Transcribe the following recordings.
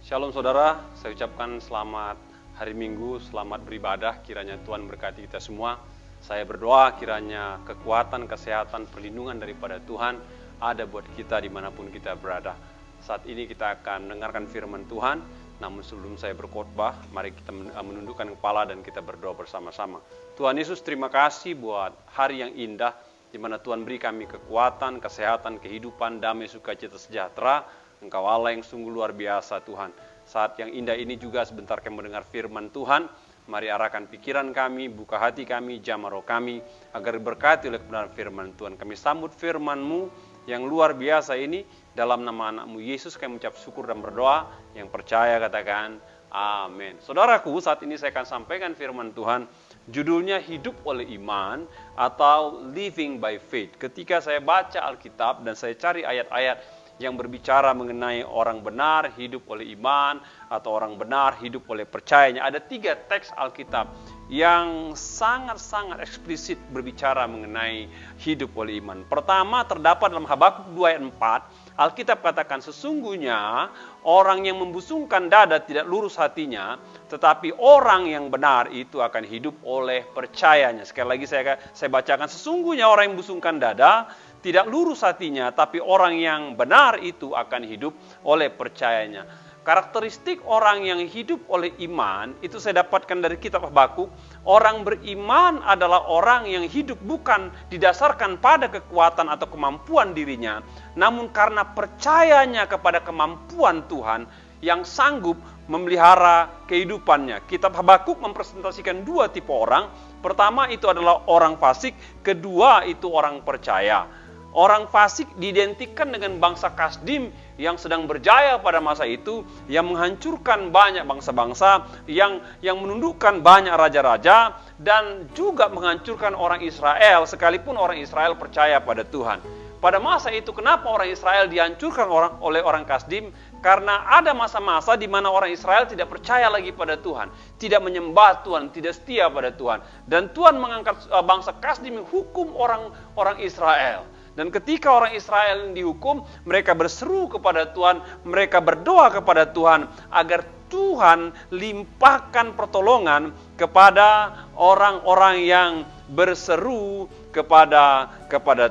Shalom saudara, saya ucapkan selamat hari Minggu, selamat beribadah, kiranya Tuhan berkati kita semua. Saya berdoa kiranya kekuatan, kesehatan, perlindungan daripada Tuhan ada buat kita dimanapun kita berada. Saat ini kita akan mendengarkan firman Tuhan, namun sebelum saya berkhotbah, mari kita menundukkan kepala dan kita berdoa bersama-sama. Tuhan Yesus, terima kasih buat hari yang indah, di mana Tuhan beri kami kekuatan, kesehatan, kehidupan, damai, sukacita, sejahtera. Engkau Allah yang sungguh luar biasa Tuhan. Saat yang indah ini juga sebentar kami mendengar firman Tuhan. Mari arahkan pikiran kami, buka hati kami, jamah roh kami, agar berkati oleh kebenaran firman Tuhan. Kami sambut firman-Mu yang luar biasa ini. Dalam nama anak-Mu Yesus kami mengucap syukur dan berdoa. Yang percaya katakan amin. Saudaraku, saat ini saya akan sampaikan firman Tuhan. Judulnya Hidup oleh Iman atau Living by Faith. Ketika saya baca Alkitab dan saya cari ayat-ayat yang berbicara mengenai orang benar hidup oleh iman atau orang benar hidup oleh percayanya. Ada 3 teks Alkitab yang sangat-sangat eksplisit berbicara mengenai hidup oleh iman. Pertama terdapat dalam Habakuk 2 ayat 4. Alkitab katakan sesungguhnya orang yang membusungkan dada tidak lurus hatinya, tetapi orang yang benar itu akan hidup oleh percayanya. Sekali lagi saya bacakan, sesungguhnya orang yang membusungkan dada tidak lurus hatinya, tapi orang yang benar itu akan hidup oleh percayanya. Karakteristik orang yang hidup oleh iman, itu saya dapatkan dari kitab Habakuk. Orang beriman adalah orang yang hidup bukan didasarkan pada kekuatan atau kemampuan dirinya, namun karena percayanya kepada kemampuan Tuhan yang sanggup memelihara kehidupannya. Kitab Habakuk mempresentasikan 2 tipe orang. Pertama itu adalah orang fasik, kedua itu orang percaya. Orang fasik diidentikan dengan bangsa Kasdim yang sedang berjaya pada masa itu, yang menghancurkan banyak bangsa-bangsa, yang menundukkan banyak raja-raja, dan juga menghancurkan orang Israel, sekalipun orang Israel percaya pada Tuhan. Pada masa itu, kenapa orang Israel dihancurkan oleh orang Kasdim? Karena ada masa-masa di mana orang Israel tidak percaya lagi pada Tuhan, tidak menyembah Tuhan, tidak setia pada Tuhan. Dan Tuhan mengangkat bangsa Kasdim menghukum orang Israel. Dan ketika orang Israel dihukum, mereka berseru kepada Tuhan, mereka berdoa kepada Tuhan agar Tuhan limpahkan pertolongan kepada orang-orang yang berseru kepada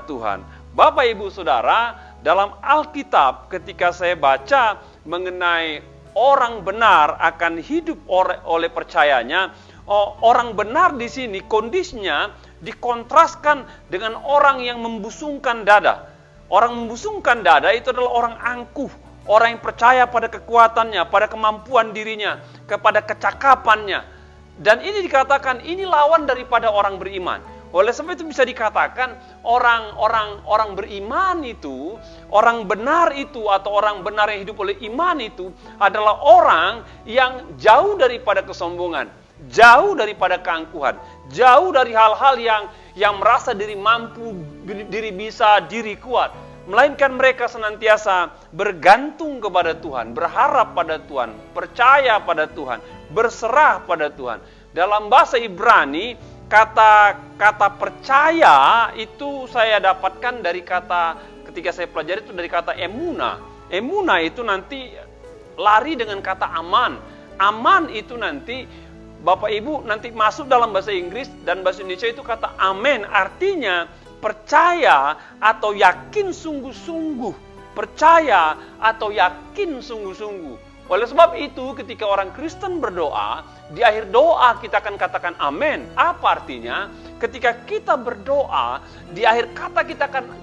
Tuhan. Bapak Ibu Saudara, dalam Alkitab ketika saya baca mengenai orang benar akan hidup oleh percayanya, orang benar di sini kondisinya dikontraskan dengan orang yang membusungkan dada. Orang membusungkan dada itu adalah orang angkuh, orang yang percaya pada kekuatannya, pada kemampuan dirinya, kepada kecakapannya. Dan ini dikatakan ini lawan daripada orang beriman. Oleh sebab itu bisa dikatakan orang beriman itu, orang benar itu atau orang benar yang hidup oleh iman itu adalah orang yang jauh daripada kesombongan, jauh daripada keangkuhan, jauh dari hal-hal yang merasa diri mampu, diri bisa, diri kuat. Melainkan mereka senantiasa bergantung kepada Tuhan, berharap pada Tuhan, percaya pada Tuhan, berserah pada Tuhan. Dalam bahasa Ibrani, kata percaya itu saya dapatkan dari kata, ketika saya pelajari itu dari kata emuna. Emuna itu nanti lari dengan kata aman. Aman itu nanti Bapak Ibu nanti masuk dalam bahasa Inggris dan bahasa Indonesia itu kata amen, artinya percaya atau yakin sungguh-sungguh. Percaya atau yakin sungguh-sungguh. Oleh sebab itu ketika orang Kristen berdoa, di akhir doa kita akan katakan amin. Apa artinya? Ketika kita berdoa, di akhir kata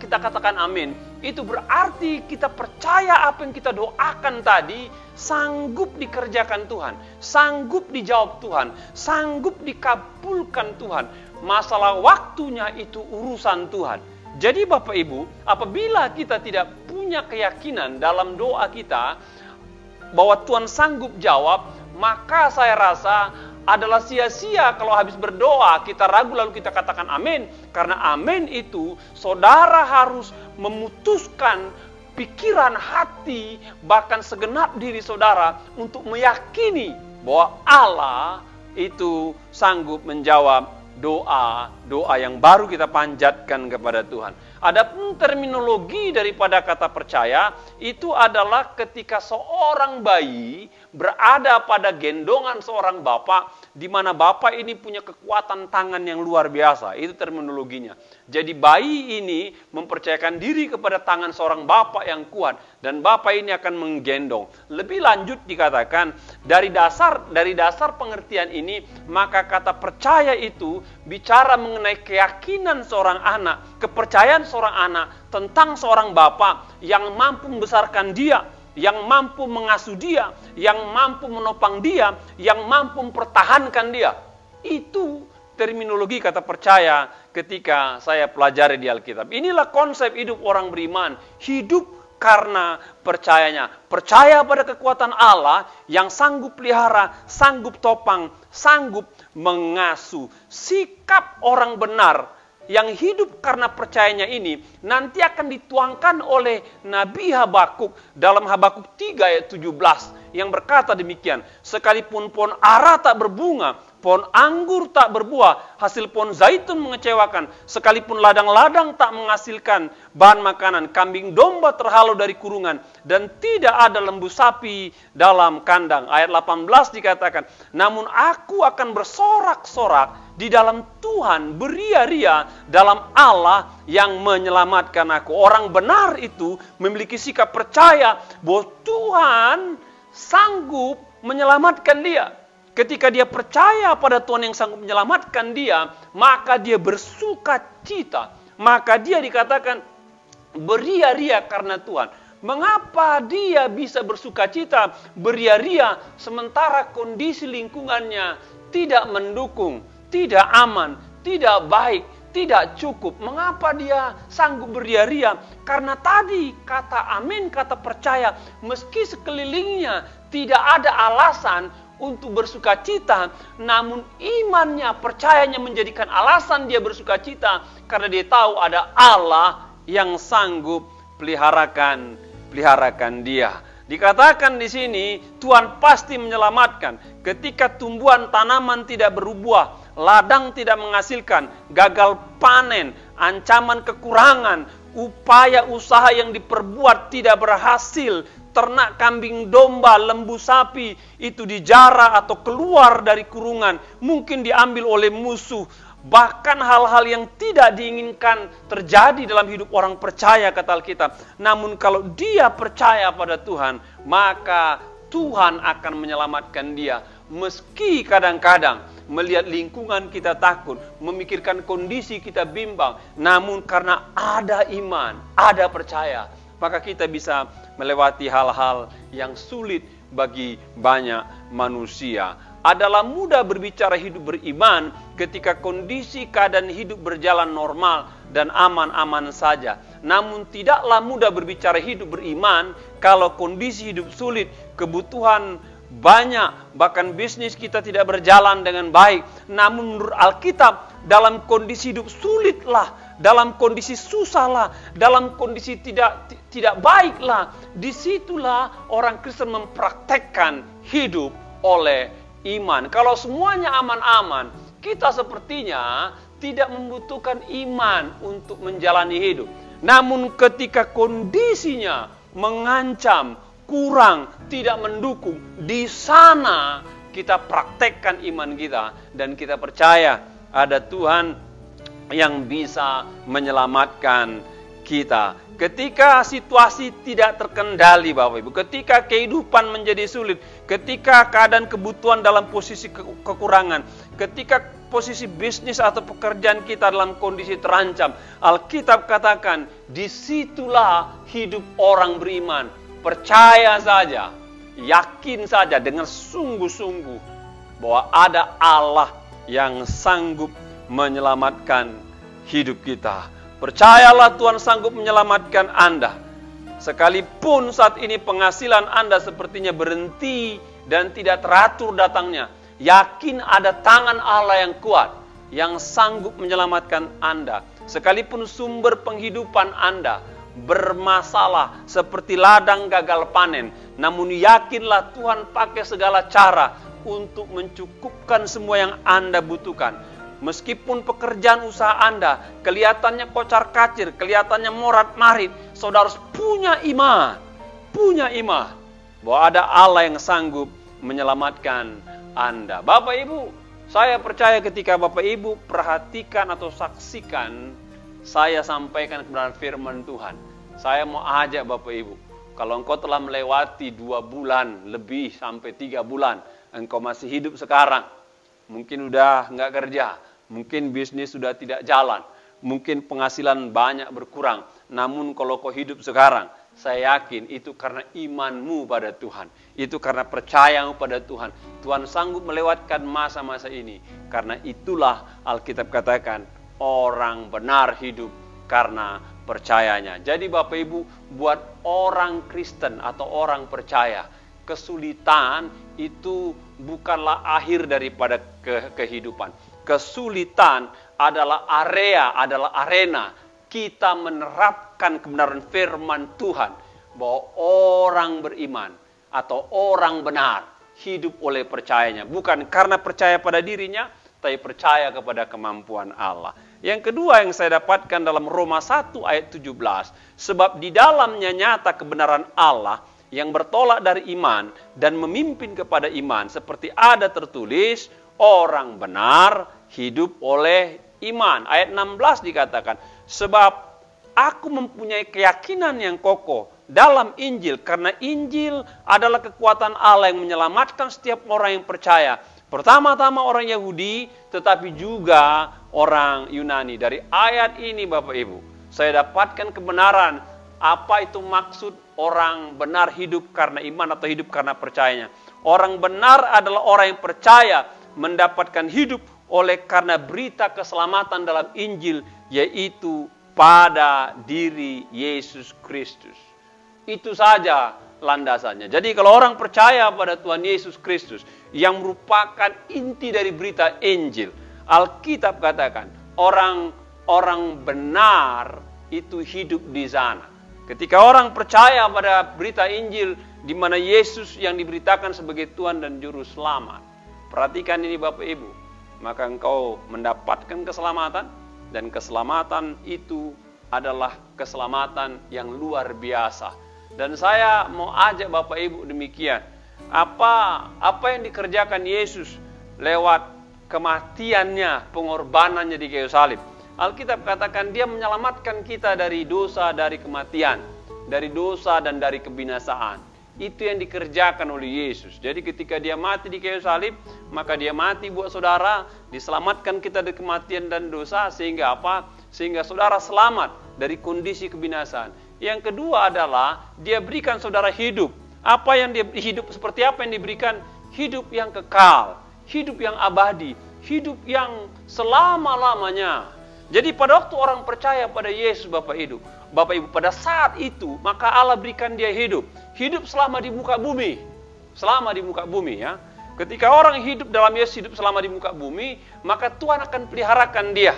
kita katakan amin. Itu berarti kita percaya apa yang kita doakan tadi sanggup dikerjakan Tuhan, sanggup dijawab Tuhan, sanggup dikabulkan Tuhan. Masalah waktunya itu urusan Tuhan. Jadi Bapak Ibu, apabila kita tidak punya keyakinan dalam doa kita bahwa Tuhan sanggup jawab, maka saya rasa adalah sia-sia kalau habis berdoa kita ragu lalu kita katakan amin. Karena amin itu saudara harus memutuskan pikiran, hati, bahkan segenap diri saudara untuk meyakini bahwa Allah itu sanggup menjawab doa yang baru kita panjatkan kepada Tuhan. Adapun terminologi daripada kata percaya itu adalah ketika seorang bayi berada pada gendongan seorang bapak, di mana bapak ini punya kekuatan tangan yang luar biasa. Itu terminologinya. Jadi bayi ini mempercayakan diri kepada tangan seorang bapak yang kuat, dan bapak ini akan menggendong. Lebih lanjut dikatakan, dari dasar pengertian ini, maka kata percaya itu bicara mengenai keyakinan seorang anak, kepercayaan seorang anak tentang seorang bapak yang mampu membesarkan dia, yang mampu mengasuh dia, yang mampu menopang dia, yang mampu mempertahankan dia. Itu terminologi kata percaya ketika saya pelajari di Alkitab. Inilah konsep hidup orang beriman, hidup karena percayanya. Percaya pada kekuatan Allah yang sanggup pelihara, sanggup topang, sanggup mengasuh. Sikap orang benar yang hidup karena percayanya ini nanti akan dituangkan oleh Nabi Habakuk dalam Habakuk 3 ayat 17 yang berkata demikian, sekalipun pohon ara tak berbunga, pohon anggur tak berbuah, hasil pohon zaitun mengecewakan, sekalipun ladang-ladang tak menghasilkan bahan makanan, kambing domba terhalau dari kurungan, dan tidak ada lembu sapi dalam kandang. Ayat 18 dikatakan, namun aku akan bersorak-sorak di dalam Tuhan, beria-ria dalam Allah yang menyelamatkan aku. Orang benar itu memiliki sikap percaya bahwa Tuhan sanggup menyelamatkan dia. Ketika dia percaya pada Tuhan yang sanggup menyelamatkan dia, maka dia bersuka cita. Maka dia dikatakan beria-ria karena Tuhan. Mengapa dia bisa bersuka cita, beria-ria, sementara kondisi lingkungannya tidak mendukung, tidak aman, tidak baik, tidak cukup? Mengapa dia sanggup beria-ria? Karena tadi kata amin, kata percaya, meski sekelilingnya tidak ada alasan untuk bersuka cita, namun imannya, percayanya menjadikan alasan dia bersuka cita, karena dia tahu ada Allah yang sanggup peliharakan dia. Dikatakan di sini Tuhan pasti menyelamatkan. Ketika tumbuhan tanaman tidak berbuah, ladang tidak menghasilkan, gagal panen, ancaman kekurangan, upaya usaha yang diperbuat tidak berhasil, ternak kambing domba, lembu sapi itu dijara atau keluar dari kurungan, mungkin diambil oleh musuh. Bahkan hal-hal yang tidak diinginkan terjadi dalam hidup orang percaya, kata Alkitab. Namun kalau dia percaya pada Tuhan, maka Tuhan akan menyelamatkan dia. Meski kadang-kadang melihat lingkungan kita takut, memikirkan kondisi kita bimbang, namun karena ada iman, ada percaya, maka kita bisa melewati hal-hal yang sulit bagi banyak manusia. Adalah mudah berbicara hidup beriman ketika kondisi keadaan hidup berjalan normal dan aman-aman saja. Namun tidaklah mudah berbicara hidup beriman kalau kondisi hidup sulit, kebutuhan banyak, bahkan bisnis kita tidak berjalan dengan baik. Namun menurut Alkitab, dalam kondisi hidup sulitlah, dalam kondisi susahlah, dalam kondisi tidak baiklah, disitulah orang Kristen mempraktekkan hidup oleh iman. Kalau semuanya aman-aman, kita sepertinya tidak membutuhkan iman untuk menjalani hidup. Namun ketika kondisinya mengancam, kurang, tidak mendukung, di sana kita praktekkan iman kita dan kita percaya ada Tuhan yang bisa menyelamatkan kita. Ketika situasi tidak terkendali, Bapak Ibu, ketika kehidupan menjadi sulit, ketika keadaan kebutuhan dalam posisi kekurangan, ketika posisi bisnis atau pekerjaan kita dalam kondisi terancam, Alkitab katakan, disitulah hidup orang beriman. Percaya saja, yakin saja dengan sungguh-sungguh bahwa ada Allah yang sanggup menyelamatkan hidup kita. Percayalah Tuhan sanggup menyelamatkan Anda. Sekalipun saat ini penghasilan Anda sepertinya berhenti dan tidak teratur datangnya, yakin ada tangan Allah yang kuat yang sanggup menyelamatkan Anda. Sekalipun sumber penghidupan Anda bermasalah seperti ladang gagal panen, namun yakinlah Tuhan pakai segala cara untuk mencukupkan semua yang Anda butuhkan. Meskipun pekerjaan usaha Anda kelihatannya kocar-kacir, kelihatannya morat-marit, saudara harus punya iman. Punya iman bahwa ada Allah yang sanggup menyelamatkan Anda. Bapak Ibu, saya percaya ketika Bapak Ibu perhatikan atau saksikan saya sampaikan kebenaran firman Tuhan. Saya mau ajak Bapak Ibu, kalau engkau telah melewati 2 bulan lebih sampai 3 bulan, engkau masih hidup sekarang. Mungkin udah nggak kerja, mungkin bisnis sudah tidak jalan, mungkin penghasilan banyak berkurang. Namun kalau kau hidup sekarang, saya yakin itu karena imanmu pada Tuhan. Itu karena percayamu pada Tuhan. Tuhan sanggup melewatkan masa-masa ini. Karena itulah Alkitab katakan, orang benar hidup karena percayanya. Jadi Bapak Ibu, buat orang Kristen atau orang percaya, kesulitan itu bukanlah akhir daripada kehidupan. Kesulitan adalah arena kita menerapkan kebenaran firman Tuhan, bahwa orang beriman atau orang benar hidup oleh percayanya, bukan karena percaya pada dirinya, tapi percaya kepada kemampuan Allah. Yang kedua yang saya dapatkan dalam Roma 1 ayat 17, sebab di dalamnya nyata kebenaran Allah yang bertolak dari iman dan memimpin kepada iman, seperti ada tertulis, orang benar hidup oleh iman. Ayat 16 dikatakan, sebab aku mempunyai keyakinan yang kokoh dalam Injil, karena Injil adalah kekuatan Allah yang menyelamatkan setiap orang yang percaya. Pertama-tama orang Yahudi, tetapi juga orang Yunani. Dari ayat ini Bapak Ibu, saya dapatkan kebenaran apa itu maksud orang benar hidup karena iman atau hidup karena percayanya. Orang benar adalah orang yang percaya mendapatkan hidup oleh karena berita keselamatan dalam Injil, yaitu pada diri Yesus Kristus. Itu saja landasannya. Jadi kalau orang percaya pada Tuhan Yesus Kristus yang merupakan inti dari berita Injil, Alkitab katakan orang benar itu hidup di sana. Ketika orang percaya pada berita Injil di mana Yesus yang diberitakan sebagai Tuhan dan Juru Selamat, perhatikan ini Bapak Ibu, maka engkau mendapatkan keselamatan, dan keselamatan itu adalah keselamatan yang luar biasa. Dan saya mau ajak Bapak Ibu demikian. Apa yang dikerjakan Yesus lewat kematiannya, pengorbanannya di kayu salib. Alkitab katakan dia menyelamatkan kita dari dosa, dari kematian, dari dosa dan dari kebinasaan. Itu yang dikerjakan oleh Yesus. Jadi ketika dia mati di kayu salib, maka dia mati buat saudara, diselamatkan kita dari kematian dan dosa, sehingga apa? Sehingga saudara selamat dari kondisi kebinasaan. Yang kedua adalah dia berikan saudara hidup. Apa yang dia hidup, seperti apa yang diberikan? Hidup yang kekal, hidup yang abadi, hidup yang selama-lamanya. Jadi pada waktu orang percaya pada Yesus Bapak Ibu, pada saat itu maka Allah berikan dia hidup selama di muka bumi. Selama di muka bumi ya. Ketika orang hidup dalam Yesus, hidup selama di muka bumi, maka Tuhan akan peliharakan dia.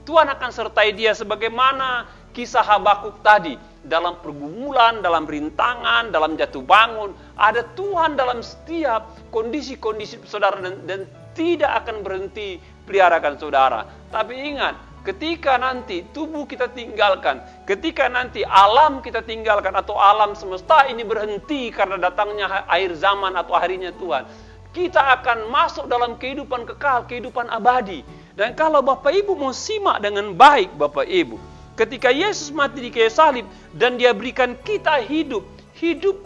Tuhan akan sertai dia sebagaimana kisah Habakuk tadi. Dalam pergumulan, dalam rintangan, dalam jatuh bangun, ada Tuhan dalam setiap kondisi-kondisi saudara, dan tidak akan berhenti peliharakan saudara. Tapi ingat, ketika nanti tubuh kita tinggalkan, ketika nanti alam kita tinggalkan atau alam semesta ini berhenti karena datangnya akhir zaman atau harinya Tuhan, kita akan masuk dalam kehidupan kekal, kehidupan abadi. Dan kalau Bapak Ibu mau simak dengan baik Bapak Ibu, ketika Yesus mati di kayu salib dan dia berikan kita hidup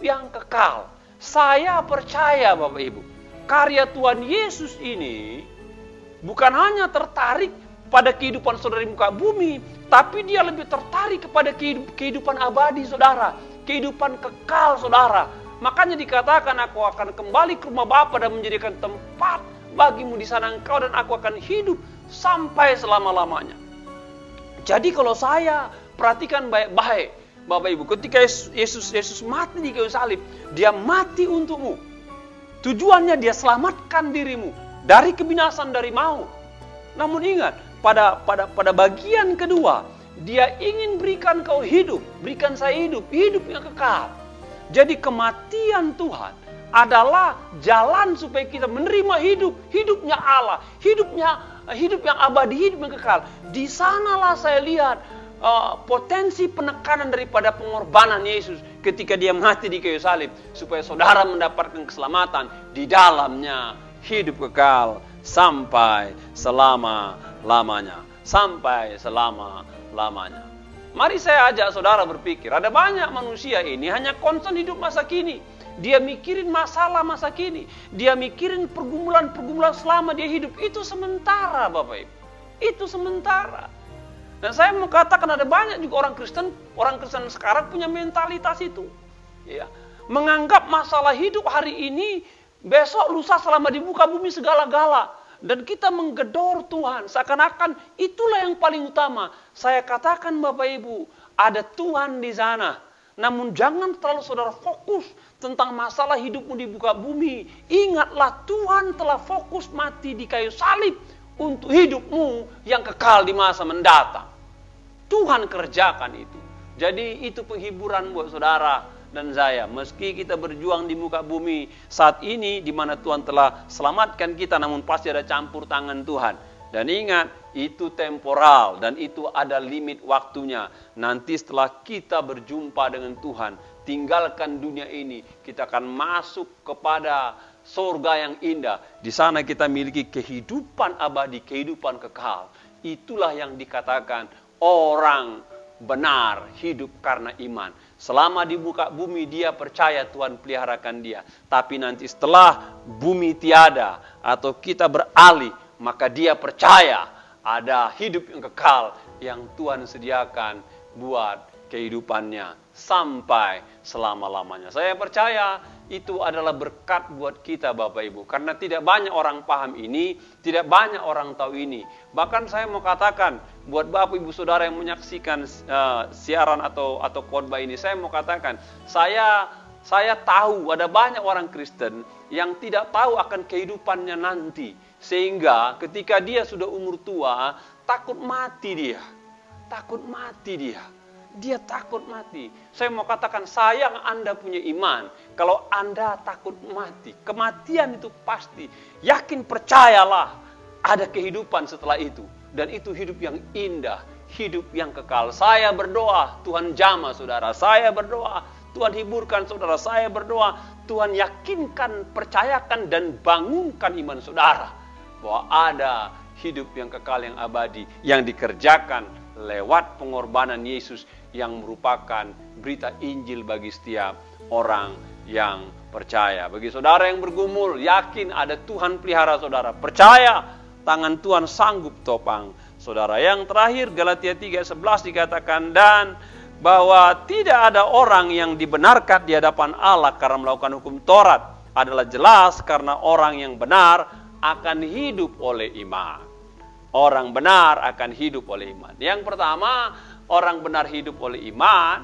yang kekal. Saya percaya Bapak Ibu, karya Tuhan Yesus ini bukan hanya tertarik pada kehidupan saudara di muka bumi, tapi dia lebih tertarik kepada kehidupan abadi saudara, kehidupan kekal saudara. Makanya dikatakan, aku akan kembali ke rumah Bapa dan menjadikan tempat bagimu di sana engkau, dan aku akan hidup sampai selama-lamanya. Jadi kalau saya perhatikan baik-baik Bapak Ibu, ketika Yesus mati di kayu salib, dia mati untukmu. Tujuannya dia selamatkan dirimu dari kebinasan, dari maut. Namun ingat, pada bagian kedua, dia ingin berikan kau hidup, berikan saya hidup yang kekal. Jadi kematian Tuhan adalah jalan supaya kita menerima hidupnya Allah, hidupnya hidup yang abadi, hidup yang kekal. Di sanalah saya lihat potensi penekanan daripada pengorbanan Yesus ketika dia mati di kayu salib, supaya saudara mendapatkan keselamatan di dalamnya, hidup kekal sampai selama-lamanya. Sampai selama-lamanya. Mari saya ajak saudara berpikir, ada banyak manusia ini hanya concern hidup masa kini. Dia mikirin masalah masa kini. Dia mikirin pergumulan-pergumulan selama dia hidup. Itu sementara, Bapak Ibu. Itu sementara. Dan saya mau katakan ada banyak juga orang Kristen sekarang punya mentalitas itu. Ya. Menganggap masalah hidup hari ini, besok lusa selama di muka bumi segala-gala. Dan kita menggedor Tuhan, seakan-akan itulah yang paling utama. Saya katakan Bapak Ibu, ada Tuhan di sana. Namun jangan terlalu saudara fokus tentang masalah hidupmu di muka bumi. Ingatlah Tuhan telah fokus mati di kayu salib untuk hidupmu yang kekal di masa mendatang. Tuhan kerjakan itu. Jadi itu penghiburan buat saudara dan saya. Meski kita berjuang di muka bumi saat ini, di mana Tuhan telah selamatkan kita, namun pasti ada campur tangan Tuhan. Dan ingat, itu temporal dan itu ada limit waktunya. Nanti setelah kita berjumpa dengan Tuhan, tinggalkan dunia ini, kita akan masuk kepada surga yang indah. Di sana kita miliki kehidupan abadi, kehidupan kekal. Itulah yang dikatakan orang benar hidup karena iman. Selama di muka bumi dia percaya Tuhan peliharakan dia. Tapi nanti setelah bumi tiada atau kita beralih, maka dia percaya ada hidup yang kekal yang Tuhan sediakan buat kehidupannya sampai selama-lamanya. Saya percaya itu adalah berkat buat kita Bapak Ibu. Karena tidak banyak orang paham ini, tidak banyak orang tahu ini. Bahkan saya mau katakan buat Bapak Ibu Saudara yang menyaksikan siaran atau khotbah ini, saya mau katakan, saya tahu ada banyak orang Kristen yang tidak tahu akan kehidupannya nanti. Sehingga ketika dia sudah umur tua, takut mati dia. Takut mati dia. Dia takut mati. Saya mau katakan, sayang Anda punya iman. Kalau Anda takut mati, kematian itu pasti. Yakin, percayalah, ada kehidupan setelah itu. Dan itu hidup yang indah, hidup yang kekal. Saya berdoa, Tuhan jamah saudara. Saya berdoa, Tuhan hiburkan saudara. Saya berdoa, Tuhan yakinkan, percayakan, dan bangunkan iman saudara. Bahwa ada hidup yang kekal, yang abadi, yang dikerjakan lewat pengorbanan Yesus, yang merupakan berita Injil bagi setiap orang yang percaya. Bagi saudara yang bergumul, yakin ada Tuhan pelihara saudara. Percaya tangan Tuhan sanggup topang saudara. Yang terakhir, Galatia 3:11 dikatakan, dan bahwa tidak ada orang yang dibenarkan di hadapan Allah karena melakukan hukum Taurat adalah jelas, karena orang yang benar akan hidup oleh iman. Orang benar akan hidup oleh iman. Yang pertama, orang benar hidup oleh iman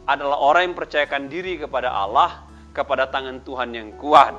adalah orang yang percayakan diri kepada Allah, kepada tangan Tuhan yang kuat.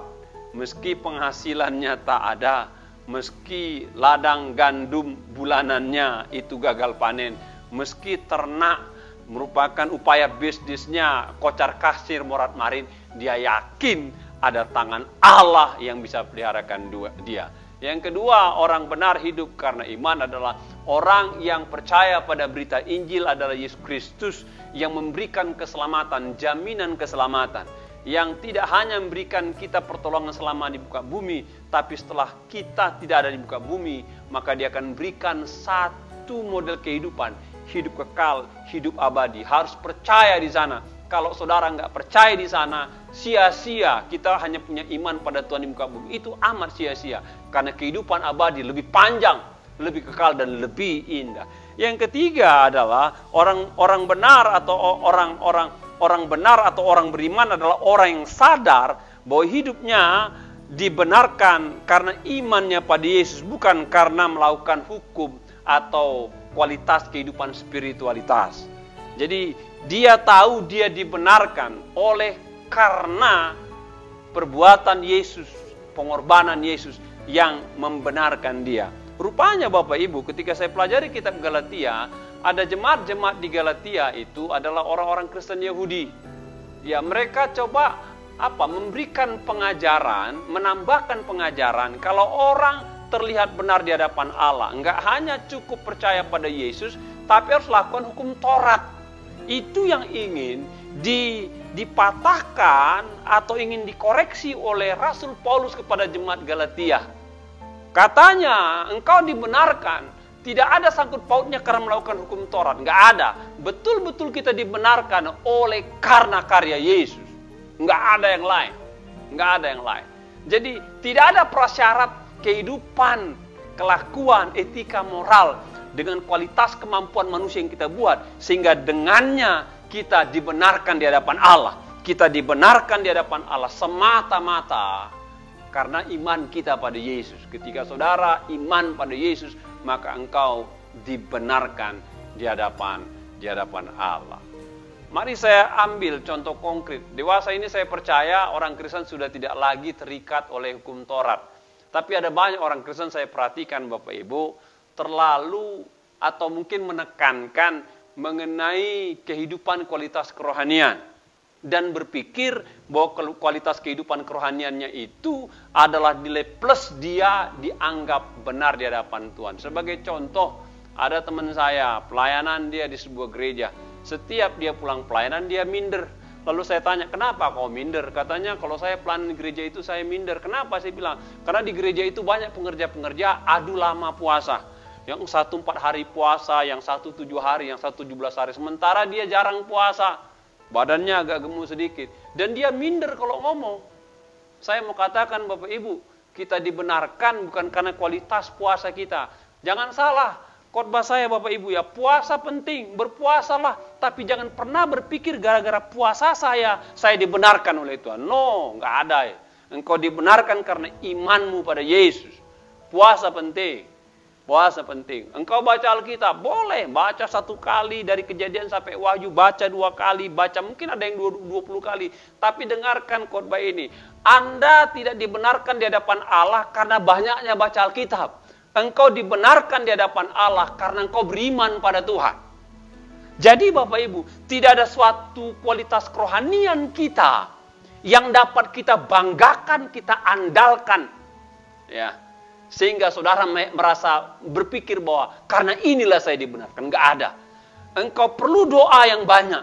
Meski penghasilannya tak ada, meski ladang gandum bulanannya itu gagal panen, meski ternak merupakan upaya bisnisnya kocar kasir morat marin, dia yakin ada tangan Allah yang bisa peliharakan dia. Yang kedua, orang benar hidup karena iman adalah orang yang percaya pada berita Injil adalah Yesus Kristus yang memberikan keselamatan, jaminan keselamatan. Yang tidak hanya memberikan kita pertolongan selama di muka bumi, tapi setelah kita tidak ada di muka bumi, maka dia akan berikan satu model kehidupan, hidup kekal, hidup abadi. Harus percaya di sana. Kalau saudara nggak percaya di sana, sia-sia. Kita hanya punya iman pada Tuhan di muka bumi. Itu amat sia-sia. Karena kehidupan abadi lebih panjang, lebih kekal, dan lebih indah. Yang ketiga adalah orang benar atau orang benar atau orang beriman adalah orang yang sadar bahwa hidupnya dibenarkan karena imannya pada Yesus, bukan karena melakukan hukum atau kualitas kehidupan spiritualitas. Jadi dia tahu dia dibenarkan oleh karena perbuatan Yesus, pengorbanan Yesus yang membenarkan dia. Rupanya Bapak Ibu, ketika saya pelajari kitab Galatia, ada jemaat-jemaat di Galatia itu adalah orang-orang Kristen Yahudi. Ya, mereka coba memberikan pengajaran, menambahkan pengajaran kalau orang terlihat benar di hadapan Allah. Enggak hanya cukup percaya pada Yesus, tapi harus lakukan hukum Taurat. Itu yang ingin dipatahkan atau ingin dikoreksi oleh Rasul Paulus kepada jemaat Galatia. Katanya, engkau dibenarkan. Tidak ada sangkut pautnya karena melakukan hukum Taurat. Enggak ada. Betul-betul kita dibenarkan oleh karena karya Yesus. Enggak ada yang lain. Enggak ada yang lain. Jadi tidak ada prasyarat kehidupan, kelakuan, etika, moral dengan kualitas kemampuan manusia yang kita buat. Sehingga dengannya kita dibenarkan di hadapan Allah. Kita dibenarkan di hadapan Allah semata-mata karena iman kita pada Yesus. Ketika saudara iman pada Yesus, maka engkau dibenarkan di hadapan Allah. Mari saya ambil contoh konkret. Dewasa ini saya percaya orang Kristen sudah tidak lagi terikat oleh hukum Taurat. Tapi ada banyak orang Kristen saya perhatikan Bapak Ibu terlalu atau mungkin menekankan mengenai kehidupan kualitas kerohanian. Dan berpikir bahwa kualitas kehidupan kerohaniannya itu adalah nilai plus dia dianggap benar di hadapan Tuhan. Sebagai contoh, ada teman saya, pelayanan dia di sebuah gereja. Setiap dia pulang pelayanan, dia minder. Lalu saya tanya, kenapa kau minder? Katanya, kalau saya pelayanan di gereja itu saya minder. Kenapa? Saya bilang, karena di gereja itu banyak pengerja-pengerja adu lama puasa. Yang satu 4 hari puasa, yang satu 7 hari, yang satu 17 hari. Sementara dia jarang puasa. Badannya agak gemuk sedikit. Dan dia minder kalau ngomong. Saya mau katakan Bapak Ibu, kita dibenarkan bukan karena kualitas puasa kita. Jangan salah, khotbah saya Bapak Ibu ya, puasa penting, berpuasalah. Tapi jangan pernah berpikir gara-gara puasa saya dibenarkan oleh Tuhan. No, nggak ada ya. Engkau dibenarkan karena imanmu pada Yesus. Puasa penting. Puasa penting. Engkau baca Alkitab, boleh. Baca 1 kali dari Kejadian sampai Wahyu. Baca 2 kali. Baca mungkin ada yang 20 kali. Tapi dengarkan khotbah ini. Anda tidak dibenarkan di hadapan Allah karena banyaknya baca Alkitab. Engkau dibenarkan di hadapan Allah karena engkau beriman pada Tuhan. Jadi Bapak Ibu, tidak ada suatu kualitas kerohanian kita yang dapat kita banggakan, kita andalkan. Ya. Sehingga saudara merasa berpikir bahwa karena inilah saya dibenarkan. Enggak ada. Engkau perlu doa yang banyak.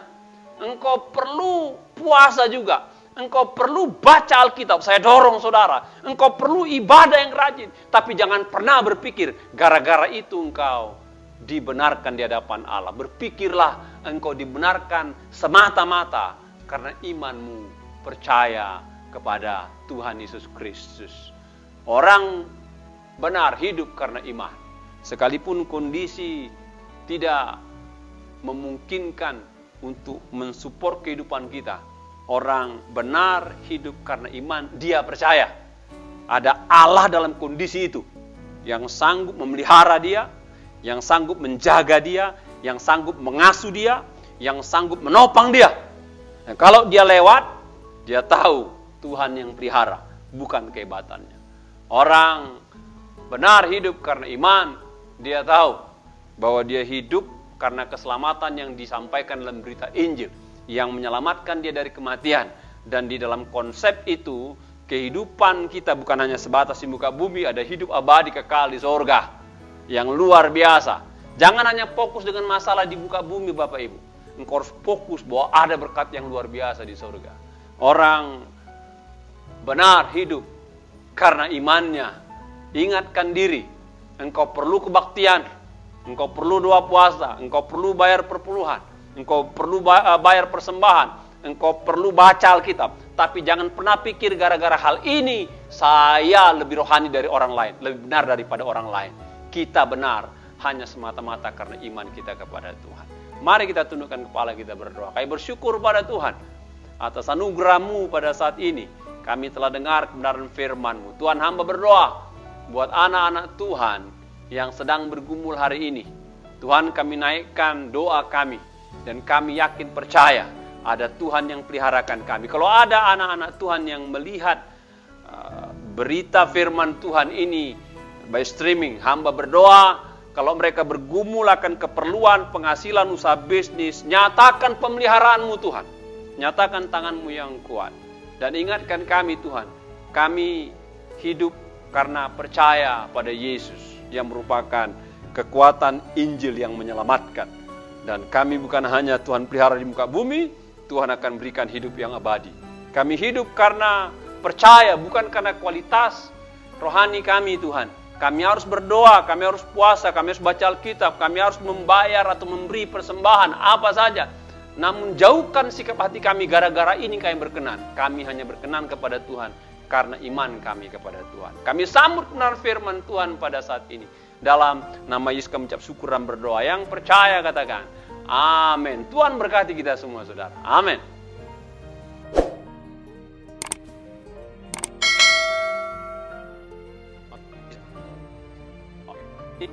Engkau perlu puasa juga. Engkau perlu baca Alkitab. Saya dorong saudara. Engkau perlu ibadah yang rajin. Tapi jangan pernah berpikir gara-gara itu engkau dibenarkan di hadapan Allah. Berpikirlah engkau dibenarkan semata-mata karena imanmu percaya kepada Tuhan Yesus Kristus. Orang benar hidup karena iman. Sekalipun kondisi tidak memungkinkan untuk mensupport kehidupan kita. Orang benar hidup karena iman. Dia percaya ada Allah dalam kondisi itu. Yang sanggup memelihara dia. Yang sanggup menjaga dia. Yang sanggup mengasuh dia. Yang sanggup menopang dia. Dan kalau dia lewat, dia tahu Tuhan yang pelihara. Bukan kehebatannya. Orang benar hidup karena iman, dia tahu bahwa dia hidup karena keselamatan yang disampaikan dalam berita Injil, yang menyelamatkan dia dari kematian. Dan di dalam konsep itu, kehidupan kita bukan hanya sebatas di muka bumi, ada hidup abadi kekal di sorga, yang luar biasa. Jangan hanya fokus dengan masalah di muka bumi Bapak Ibu. Engkau harus fokus bahwa ada berkat yang luar biasa di sorga. Orang benar hidup karena imannya. Ingatkan diri, engkau perlu kebaktian, engkau perlu doa puasa, engkau perlu bayar perpuluhan, engkau perlu bayar persembahan, engkau perlu baca Alkitab. Tapi jangan pernah pikir gara-gara hal ini, saya lebih rohani dari orang lain, lebih benar daripada orang lain. Kita benar hanya semata-mata karena iman kita kepada Tuhan. Mari kita tundukkan kepala kita berdoa. Kami bersyukur pada Tuhan atas anugerah-Mu pada saat ini. Kami telah dengar kebenaran firman-Mu. Tuhan, hamba berdoa buat anak-anak Tuhan yang sedang bergumul hari ini. Tuhan, kami naikkan doa kami. Dan kami yakin percaya ada Tuhan yang peliharakan kami. Kalau ada anak-anak Tuhan yang melihat berita firman Tuhan ini by streaming, hamba berdoa kalau mereka bergumul akan keperluan penghasilan usaha bisnis, nyatakan pemeliharaan-Mu Tuhan. Nyatakan tangan-Mu yang kuat. Dan ingatkan kami Tuhan, kami hidup karena percaya pada Yesus yang merupakan kekuatan Injil yang menyelamatkan. Dan kami bukan hanya Tuhan pelihara di muka bumi, Tuhan akan berikan hidup yang abadi. Kami hidup karena percaya, bukan karena kualitas rohani kami, Tuhan. Kami harus berdoa, kami harus puasa, kami harus baca Alkitab, kami harus membayar atau memberi persembahan, apa saja. Namun jauhkan sikap hati kami gara-gara ini kami berkenan. Kami hanya berkenan kepada Tuhan karena iman kami kepada Tuhan. Kami sambut benar firman Tuhan pada saat ini. Dalam nama Yesus kami ucap syukur dan berdoa. Yang percaya katakan, amin. Tuhan berkati kita semua, saudara. Amin. Oke.